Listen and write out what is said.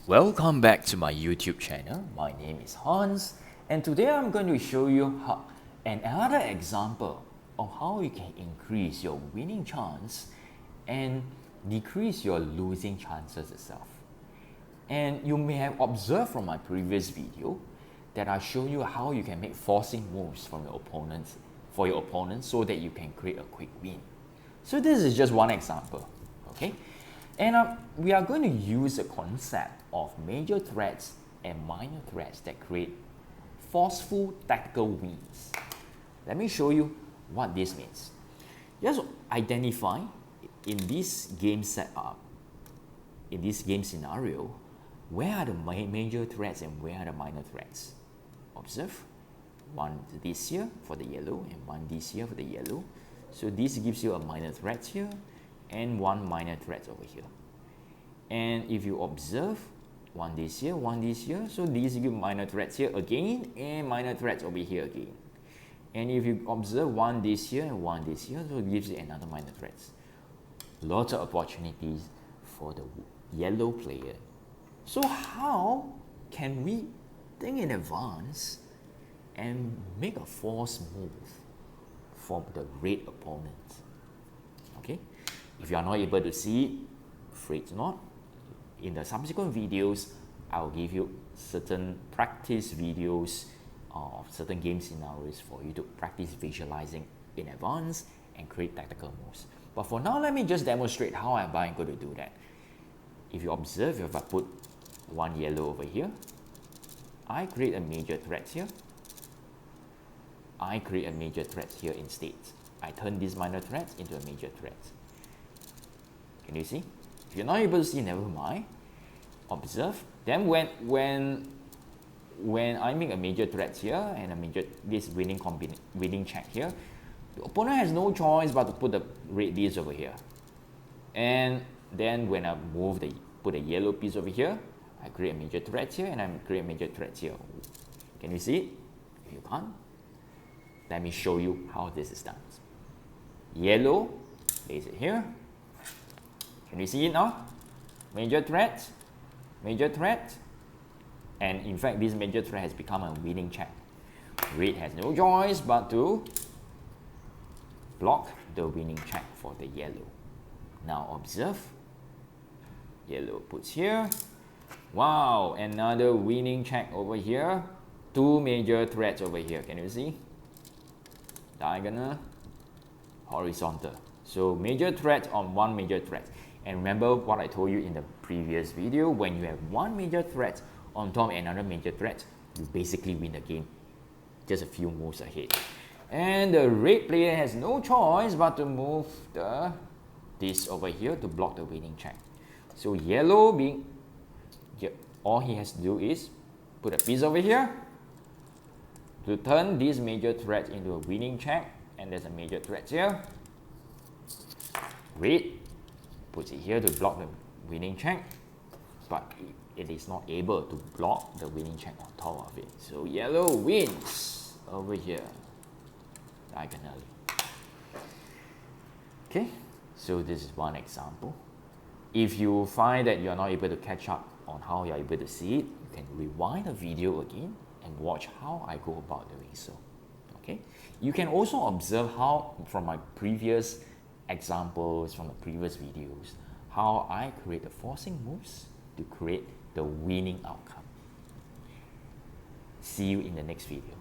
Welcome back to my YouTube channel. My name is Hans, and today I'm going to show you another example of how you can increase your winning chance and decrease your losing chances itself. And you may have observed from my previous video that I show you how you can make forcing moves from your opponents so that you can create a quick win. So this is just one example, okay? And we are going to use the concept of major threats and minor threats that create forceful tactical wins. Let me show you what this means. Just identify in this game setup, in this game scenario, where are the major threats and where are the minor threats. Observe, one this here for the yellow and one this here for the yellow. So this gives you a minor threat here and one minor threat over here. And if you observe, one this here, so these give minor threats here again and minor threats over here again. And if you observe one this here and one this here, so it gives you another minor threats. Lots of opportunities for the yellow player. So how can we think in advance and make a force move from the red opponent? Okay, if you are not able to see it, afraid not. In the subsequent videos, I will give you certain practice videos of certain game scenarios for you to practice visualizing in advance and create tactical moves. But for now, let me just demonstrate how I'm going to do that. If you observe, if I put one yellow over here, I create a major threat here. I create a major threat here instead. I turn this minor threat into a major threat. Can you see? If you're not able to see, never mind. Observe. Then when I make a major threat here and a major winning check here, the opponent has no choice but to put the red piece over here. And then when I put a yellow piece over here, I create a major threat here and I create a major threat here. Can you see it? If you can't, let me show you how this is done. Yellow, place it here. Can you see it now? Major threat, and in fact this major threat has become a winning check. Red has no choice but to block the winning check for the yellow. Now observe, yellow puts here. Wow, another winning check over here. Two major threats over here. Can you see? Diagonal, horizontal. So major threat on one major threat. And remember what I told you in the previous video, when you have one major threat on top of another major threat, you basically win the game just a few moves ahead. And the red player has no choice but to move this over here to block the winning check. So yellow all he has to do is put a piece over here to turn this major threat into a winning check, and there's a major threat here. Red puts it here to block the winning check, but it is not able to block the winning check on top of it. So yellow wins over here diagonally. Okay, so this is one example. If you find that you're not able to catch up on how you're able to see it, you can rewind the video again and watch how I go about doing so. Okay, you can also observe how from my previous examples from the previous videos, how I create the forcing moves to create the winning outcome. See you in the next video.